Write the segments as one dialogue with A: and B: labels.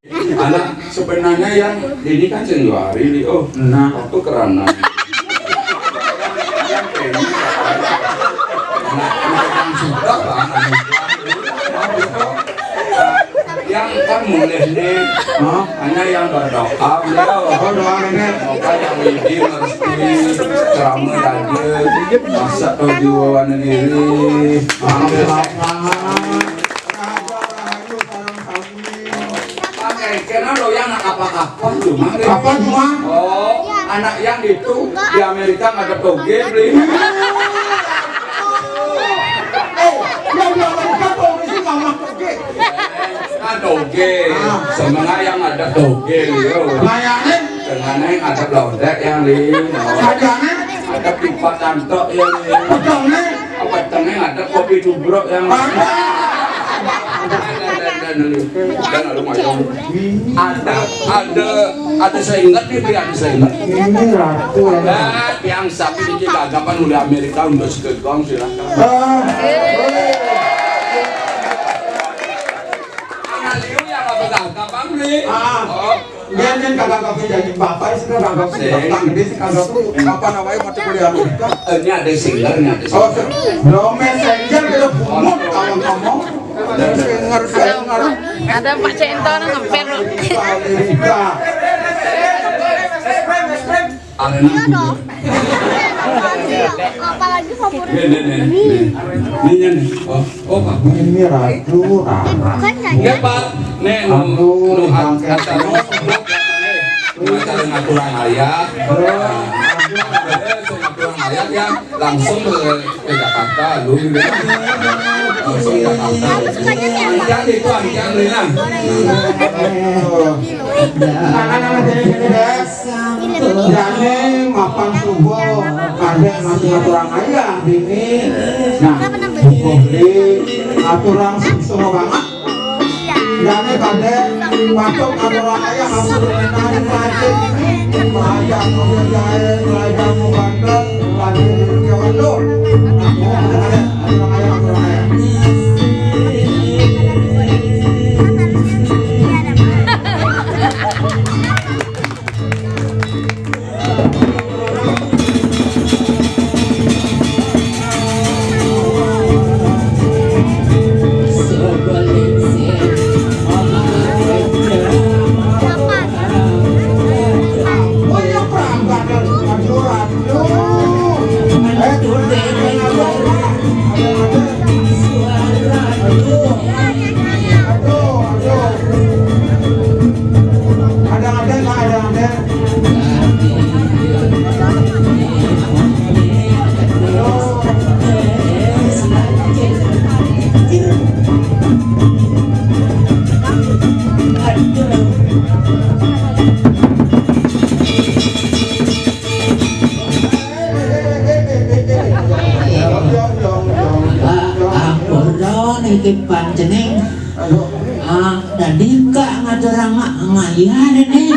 A: Anak sebenarnya yang ini kan Januari, oh, nah waktu kerana. Yang kayaknya yang sudah kan, yang kan mulai nih, hanya yang berdoa, beliau, doa nenek, maka yang ini merestui ceramah lagi, masak tujuan diri, ambil karena lo yang apa-apa cuma apa cuma oh anak yang itu di Amerika nggak ada toge beli kan toge sebenarnya yang ada toge yo dengan yang ada blondek yang lain ada pipa cantok yang apa tengah ada kopi tubruk yang ada saya ingat nih ada saya ingat ini ratu yang sapi di gagapan oleh Amerika untuk sekegong silakan anak liu yang apa gagapan nih
B: Jangan kagak kafe jadi bapak sih kagak kafe bapak gede sih kagak tuh apa namanya mati kuliah Amerika
A: ini ada singernya
B: oh no messenger kita pungut kalau ngomong
C: ada Pak Cento ngempet loh.
D: Apalagi favorit
A: ini oh Pak
B: ini ratu
A: ya Pak nih acara ngaturan ayat ayat yang langsung ke Jakarta lu langsung ke Jakarta yang itu yang Lina
B: jadi mapan subuh ada aturan ayat ini nah beli aturan semua banget jadi kade patok aturan ayat langsung menarik saja ayat menjahit ayat membandel lagi kewandu aturan ayat
E: panjeneng dadi kak ngajarang ngayah nih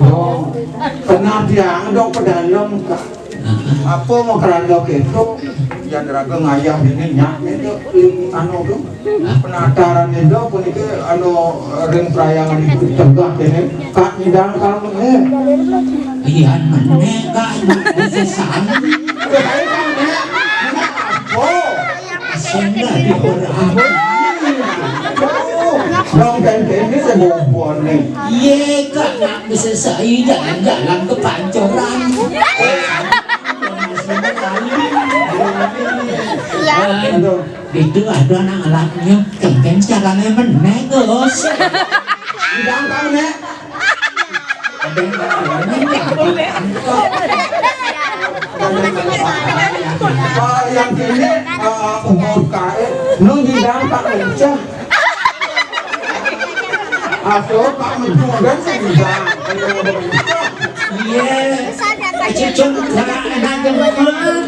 B: oh pernah dia dong ke dalam kak apa mau kerandok itu yang raga ngayah ini nyak itu anu tuh penataran itu pun itu anu ring perayangan itu tegak ini kak nyidang kamu
E: iya meneh kak bisa sama Senda di orang
B: dong dan ini sebuah nih
E: iya kak nak bisa saya jalan-jalan ke pancoran itu ada anak alatnya kengkeng caranya meneh guys
B: nyidang kamu nek
E: ada
B: yang ini umur kae nu nyidang Pak Mencah asal Pak Mencah dan nyidang
E: iya cucu karena enak banget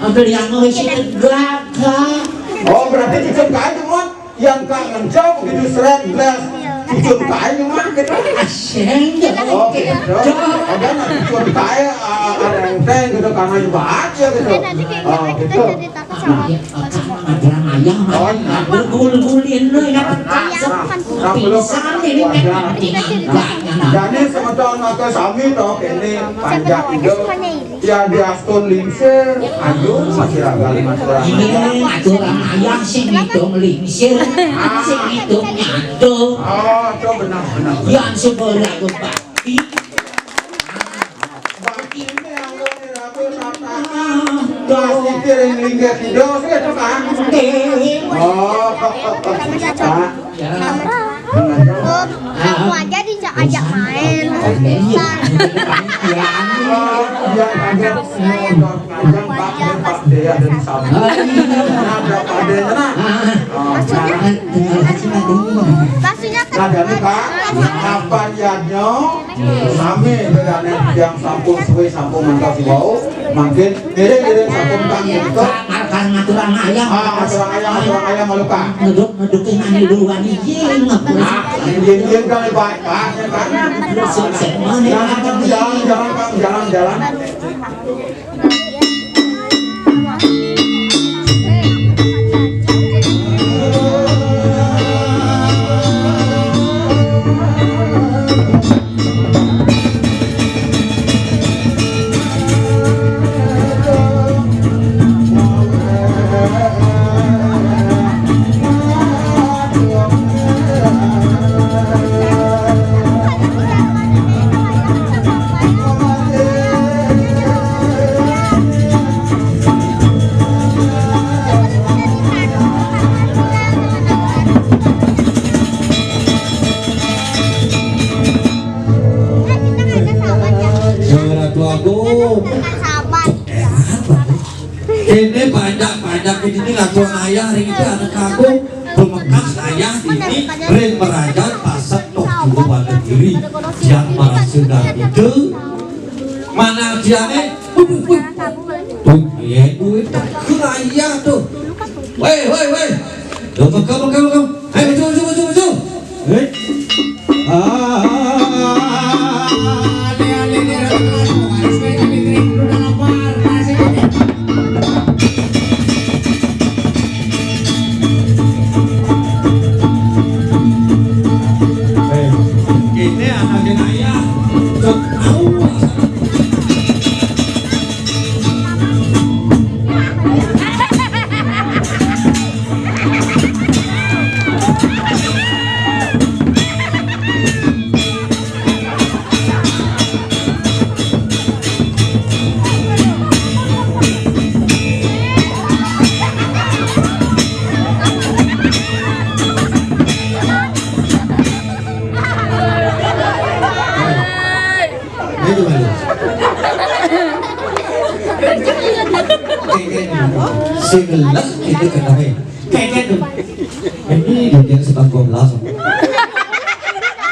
E: ambil yang ngisi tegak kak
B: oh berarti cucu kae cuma yang Kak Mencah begitu seret gelas cucu kae cuma gitu
E: asing ya
B: oke ada nanti cucu kae ada yang teng gitu karena juga aja gitu oh gitu
E: bergul-gulin lu yang pisan ini
B: Jadi semeton atau sami toh ini panjang itu ya diastun lingsir aduh masih ragal
E: ini aturan ayah sing hitung lingsir sing hitung nyatu
B: oh itu benar
E: yang sebelah aku bakti
B: ini yang aku masih kirim linggir hidup itu kan oh
D: Kamu aja ajak main. Pastinya
B: kapan yadnya sami dengan yang sampung suwe sampung mantap si bau makin kiri sampung kang itu
E: akan ngaturan ayam
B: ayam maluka
E: ngedukin ane duluan izin
B: Yen kali baik jalan.
F: Ini banyak ini lagu ayah ring itu anak aku bemekas ayah ini ring merajat pasang tok dulu pada diri yang sudah itu mana dia tuh ya duit ke ayah tuh weh tuh kamu ayo maju Segelas itu kenapa? Kayak ini dia sebab 12.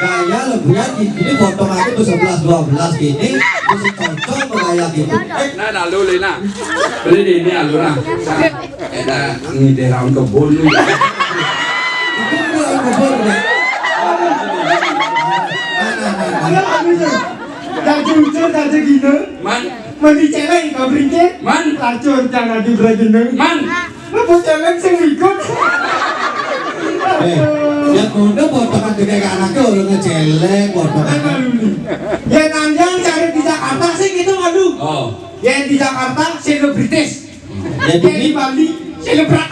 F: Gaya lagunya ini potong aja tuh 11-12 gini, terus cocok kayak gitu.
A: Nah lu Lina, beli di ini alu nah. Ada ngide raun kebun lu.
F: Itu raun kebun ya.
B: Tadi gini. Mandi cewek kau beringet.
A: Man,
B: Lacur jangan diberajenin.
A: man.
B: Lepas cewek sing ikut.
F: Ya kudu potongan gede ke anaknya udah ngejelek potongan.
B: Yang anjang cari di Jakarta sih gitu ngadu.
A: Oh,
B: Yang di Jakarta selebritis.
F: Jadi
B: Yang di Bali selebrat.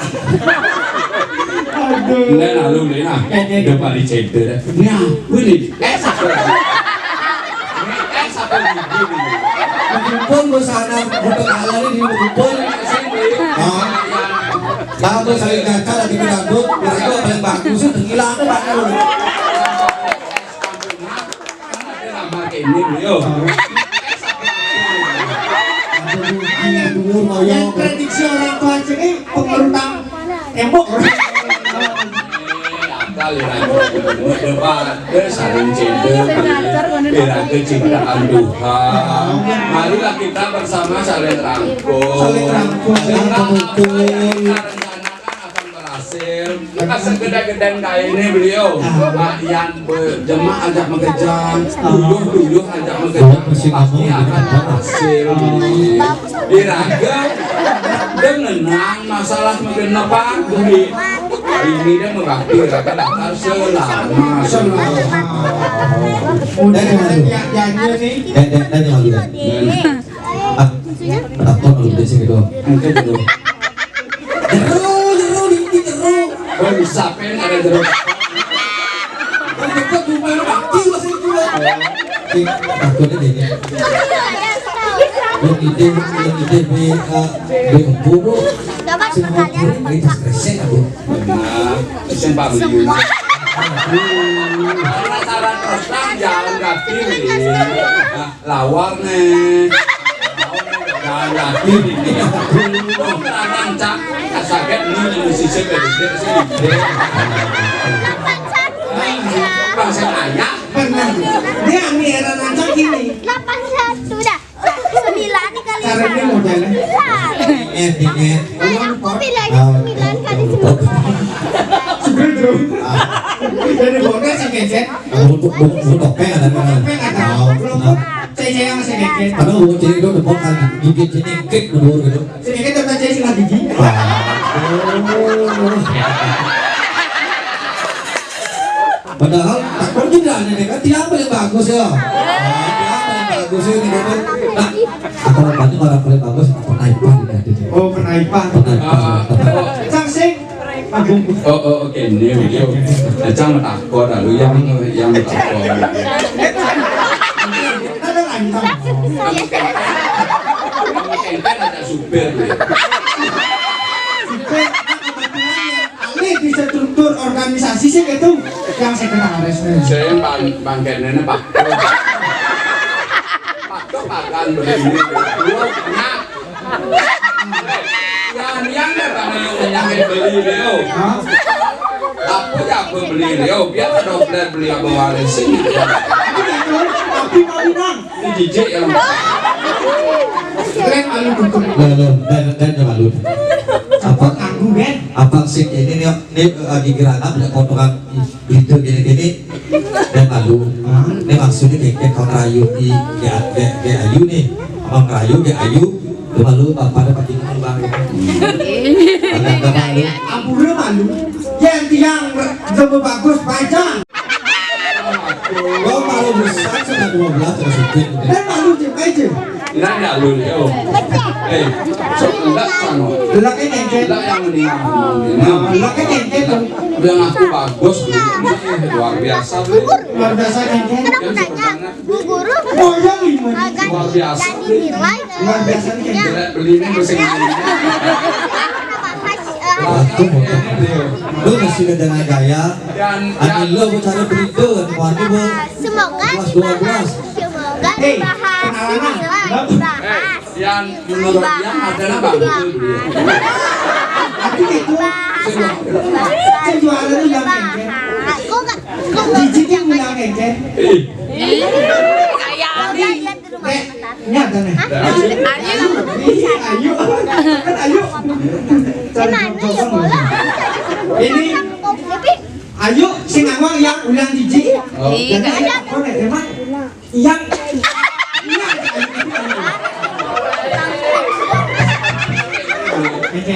B: Aduh.
A: ini lalu Lina. Udah paling ceder.
F: ya,
A: Wih, satu lagi. Satu lagi.
F: kumpul gue sana untuk halal ini kumpul. Kamu saling kaca lagi berdangdut, mereka paling bagus itu hilang pak lu.
A: Ini beliau.
B: Yang prediksi orang tua ini pengerutang tembok.
A: Kali depan saling cender, biar kecintaan Tuhan. Marilah kita bersama saling rangkul. Segede-gedean kayak ini beliau yang berjemaah ajak mengejar duyuh ajak mengejar pasti akan berhasil diraga Dengan masalah mungkin apa duit ini dia membakti raga daftar selama
E: Udah janji nih. Dan malu kan. Daftar dulu di sini doang.
A: Itu dulu.
F: Jeru ini jeru.
A: Oh bisa pen ada jeruk.
F: Dekat rumah bakti masih tua.
E: Takutnya ini. Yang ide be buru.
D: Dapat
E: Semua
D: sekalian.
E: kiri kita kresek aku.
A: Benar. Pesen Pak Beliau. Karena saran terus terang jalan kaki lawar nih. Jalan kaki ini. Belum terang cak. Sakit nih yang sisi bedek sih. Bangsa ayah.
E: Benar. Dia ambil rancang gini.
D: 81 dah. 9 dikali
E: Caranya modelnya. Inget.
D: Aku bilangnya 9 kali 10.
E: Sebenernya. Jadi boleh sih kecet.
F: Untuk topeng ada mana?
E: Topeng ada. Saya yang masih kecet.
F: Karena mau jadi itu udah kan gigi jadi kek dulu gitu.
E: Sedikit udah saya sih lagi gigi.
F: Padahal takut juga nih kan tiap paling bagus ya. Tiap paling bagus ini kan. Nah, aku bantu orang paling bagus penaipan ini.
E: Oh penaipan.
F: Penaipan.
E: Sangsing. Agung.
A: Oh oke ini video. Jangan takut lalu yang takut.
E: Ada lagi sama.
A: Kan ada supir.
E: Ini di struktur organisasi sih itu yang saya kenal resmi.
A: Saya bangkainya Pak. Pak tuh makan begini. Yang yang beli Leo. Aku ya beli Leo biar dokter beli abang waris sini.
E: Tapi mau bilang.
A: Ini jijik yang
E: Keren alu dukung.
F: Dan malu.
E: Apa nganggu kan?
F: Abang sih ini lagi gerana punya potongan itu gini dan malu. Ini maksudnya kayak kau rayu di ayu nih, abang rayu di ayu, itu malu pada pagi bang. Agak malu.
E: Ampun malu. Yang tiang lebih bagus panjang.
F: Kau malu besar sudah 12 terus supir.
E: Dan malu juga aja.
A: ini ada lu Leo. Sok enggak sana.
E: Lelaki nengket.
A: Enggak yang meninggal.
E: Lelaki nengket tuh.
A: Yang aku bagus luar biasa.
E: Luar biasa nengket.
D: Kan aku tanya, Bu Guru
E: Oh yang ini.
A: Luar biasa.
D: ganti nilai
E: Luar biasa nih.
A: Tidak beli ini mesin ini.
F: Waktu lu masih dengan gaya. Ani lu mau cari berita, wani mau
D: Semoga
F: kelas 12.
D: Semoga
E: Hei,
D: dibahas
E: kenalan,
D: nilai dibahas
A: Yang menurut dia adalah bagus beliau.
E: Tapi itu saya juara tuh yang nengket.
D: Kok
E: Jijik yang bilang nengket.
C: Kayak
D: Udah lihat di rumah
E: Eh,
D: sebentar.
E: nyata nih. Ayu, kan ayu.
D: Gimana ya bola?
E: Ini
D: Tapi
E: ayu sing ngomong yang ulang jijik.
C: Iya,
E: Dan
C: kan.
E: yang konek emang yang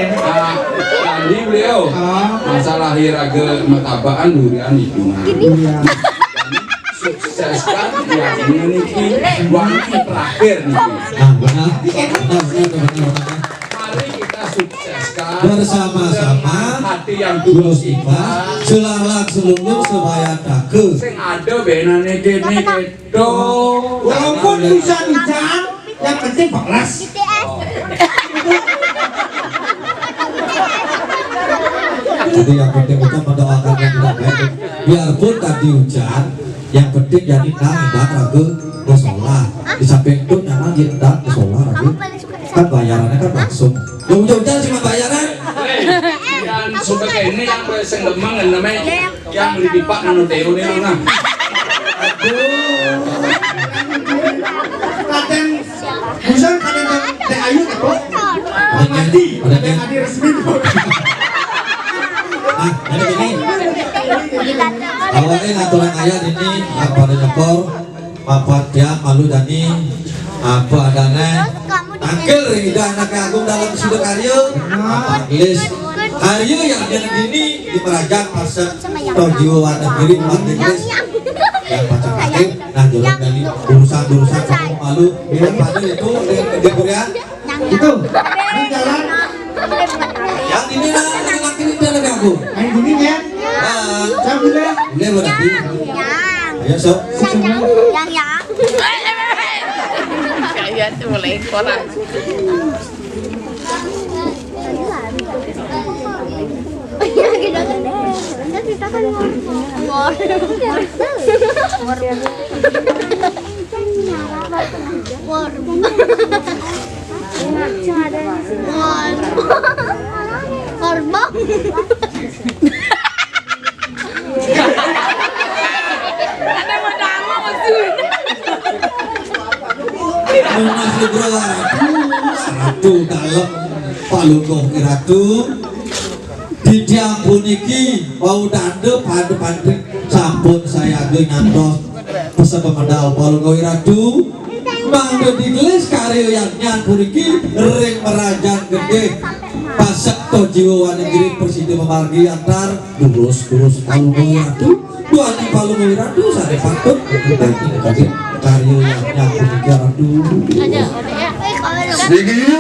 A: Tadi beliau masalah hiraga matabaan durian hitungan. Sukseskan yang memiliki wangi terakhir nih.
F: Nah, benar.
A: Mari kita sukseskan
F: Bersama-sama
A: hati yang tulus ikhlas.
F: selalang selungur sebaya dake.
A: Sing ada benane kene kedo.
E: walaupun bisa hujan, yang penting balas.
D: BTS
F: Jadi yang penting kita mendoakan yang terbaik. Biarpun tadi hujan, yang penting jadi nang ragu musola. Di samping itu nang jendak musola ragu. Kan bayarannya kan langsung. Hujan cuma bayaran.
A: Yang suka ini yang sing lemang namanya yang lebih pak nanu teo nih nah.
E: Katen hujan katen teh ayu kepo. Mati, mati resmi tuh.
F: Nah, jadi gini. Awalnya ngaturan ayat ini apa ada nyekor, apa dia malu dani, apa adanya.
D: kamu
F: Angkel ring ida anak agung dalam sudah karya Agnes karya yang gini di Merajang pasar Tojiwa Warna Kiri Agnes yang baca kakek nah jalan dari urusan kamu malu pada itu di Korea
E: Itu. Ini jalan.
F: yang ini lah laki ini anak agung
E: Yang gini ya. Saya bilang.
F: boleh berarti ya sok
D: Yang.
C: Kaya itu mulai korang.
D: Kita kan ngomong.
C: Ada modalnya maksudnya.
F: masih ratu dalam palunggoh ratu di diampun iki mau dande padu sampun saya gue ngantos pesan pemedal palunggoh ratu mangga digelis karya yang nyampun iki ring Merajang gede pasak Tojiwa Negeri Presiden memargi antar lurus palunggoh ratu dua di palunggoh ratu sare patut karya yang nyampun iki ratu
C: Ada ya.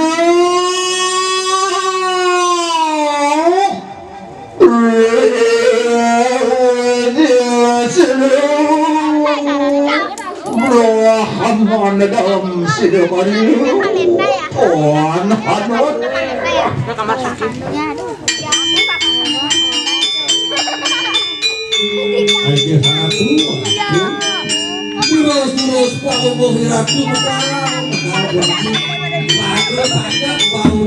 B: Rahman dalam sidamari Tuhan Hanut
F: aja satu terus palunggoh ratu mendalam banyak bau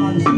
B: Jangan